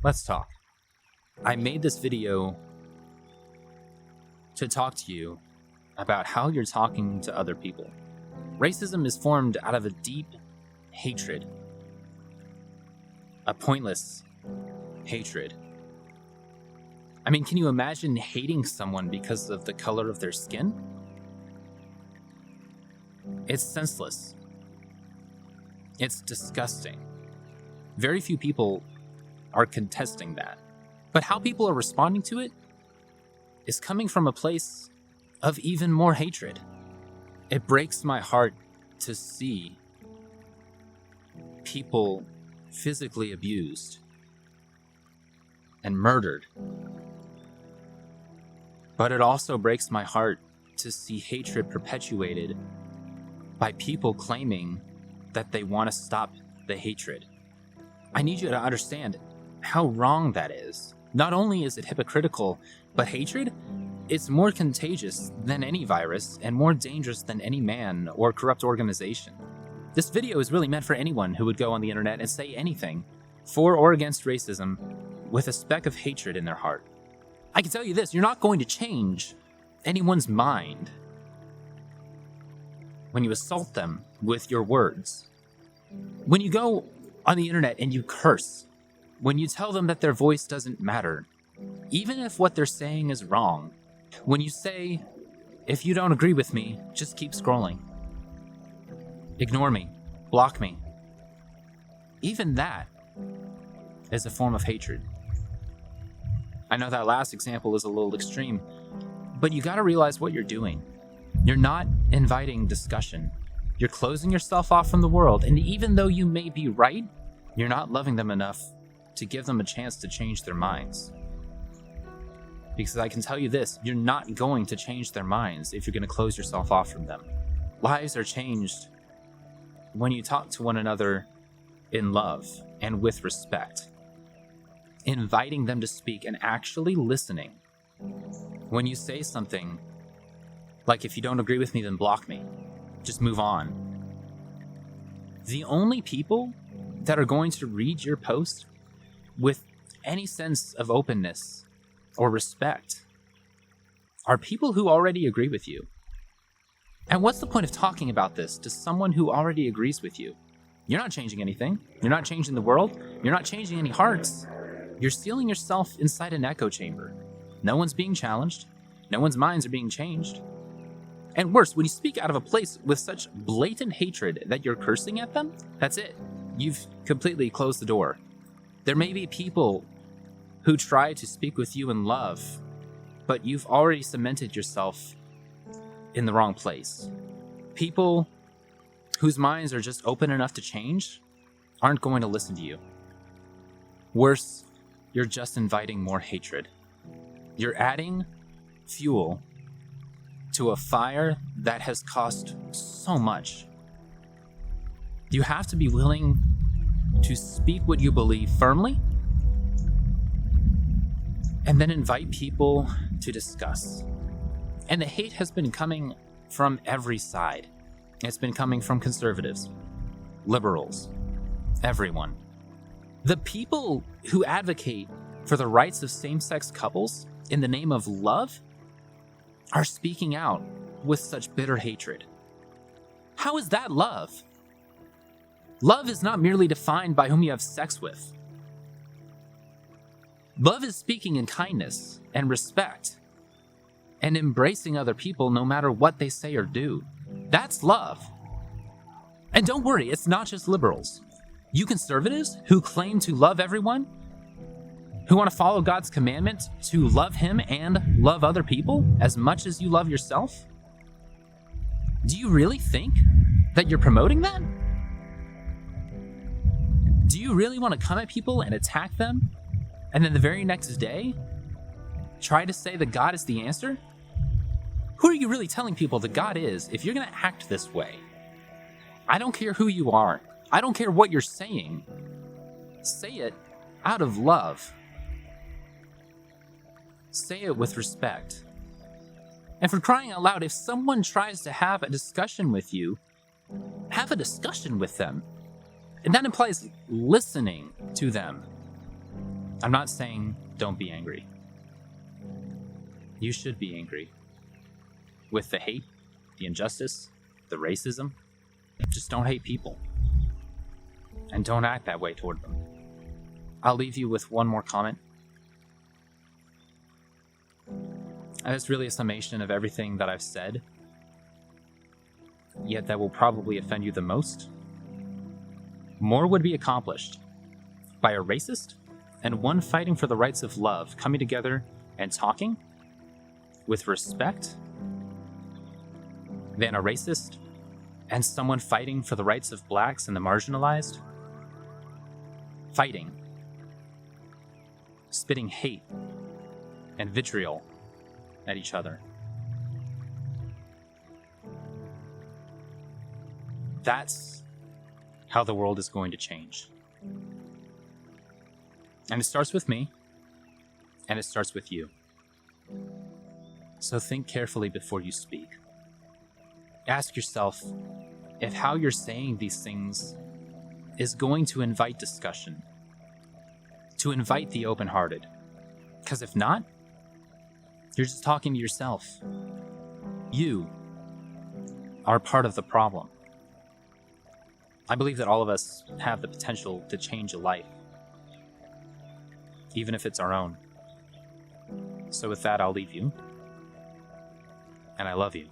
Let's talk. I made this video to talk to you about how you're talking to other people. Racism is formed out of a deep hatred, a pointless hatred. I mean, can you imagine hating someone because of the color of their skin? It's senseless. It's disgusting. Very few people are contesting that. But how people are responding to it is coming from a place of even more hatred. It breaks my heart to see people physically abused and murdered. But it also breaks my heart to see hatred perpetuated by people claiming that they want to stop the hatred. I need you to understand how wrong that is. Not only is it hypocritical, but hatred, it's more contagious than any virus and more dangerous than any man or corrupt organization. This video is really meant for anyone who would go on the internet and say anything for or against racism with a speck of hatred in their heart. I can tell you this, you're not going to change anyone's mind when you assault them with your words. When you go on the internet and you curse, when you tell them that their voice doesn't matter, even if what they're saying is wrong, when you say, if you don't agree with me, just keep scrolling, ignore me, block me, even that is a form of hatred. I know that last example is a little extreme, but you gotta realize what you're doing. You're not inviting discussion. You're closing yourself off from the world, and even though you may be right, you're not loving them enough to give them a chance to change their minds. Because I can tell you this, you're not going to change their minds if you're going to close yourself off from them. Lives are changed when you talk to one another in love and with respect, inviting them to speak and actually listening. When you say something like, if you don't agree with me, then block me, just move on. The only people that are going to read your post with any sense of openness or respect are people who already agree with you. And what's the point of talking about this to someone who already agrees with you? You're not changing anything. You're not changing the world. You're not changing any hearts. You're sealing yourself inside an echo chamber. No one's being challenged. No one's minds are being changed. And worse, when you speak out of a place with such blatant hatred that you're cursing at them, that's it. You've completely closed the door. There may be people who try to speak with you in love, but you've already cemented yourself in the wrong place. People whose minds are just open enough to change aren't going to listen to you. Worse, you're just inviting more hatred. You're adding fuel to a fire that has cost so much. You have to be willing to speak what you believe firmly and then invite people to discuss. And the hate has been coming from every side. It's been coming from conservatives, liberals, everyone. The people who advocate for the rights of same-sex couples in the name of love are speaking out with such bitter hatred. How is that love? Love is not merely defined by whom you have sex with. Love is speaking in kindness and respect and embracing other people no matter what they say or do. That's love. And don't worry, it's not just liberals. You conservatives who claim to love everyone, who want to follow God's commandment to love Him and love other people as much as you love yourself, do you really think that you're promoting that? Do you really want to come at people and attack them, and then the very next day try to say that God is the answer? Who are you really telling people that God is if you're going to act this way? I don't care who you are. I don't care what you're saying. Say it out of love. Say it with respect. And for crying out loud, if someone tries to have a discussion with you, have a discussion with them. And that implies listening to them. I'm not saying don't be angry. You should be angry. With the hate, the injustice, the racism. Just don't hate people. And don't act that way toward them. I'll leave you with one more comment. And it's really a summation of everything that I've said, yet that will probably offend you the most. More would be accomplished by a racist and one fighting for the rights of love coming together and talking with respect than a racist and someone fighting for the rights of blacks and the marginalized, fighting, spitting hate and vitriol at each other. That's how the world is going to change. And it starts with me, and it starts with you. So think carefully before you speak. Ask yourself if how you're saying these things is going to invite discussion, to invite the open-hearted. Because if not, you're just talking to yourself. You are part of the problem. I believe that all of us have the potential to change a life, even if it's our own. So with that, I'll leave you. And I love you.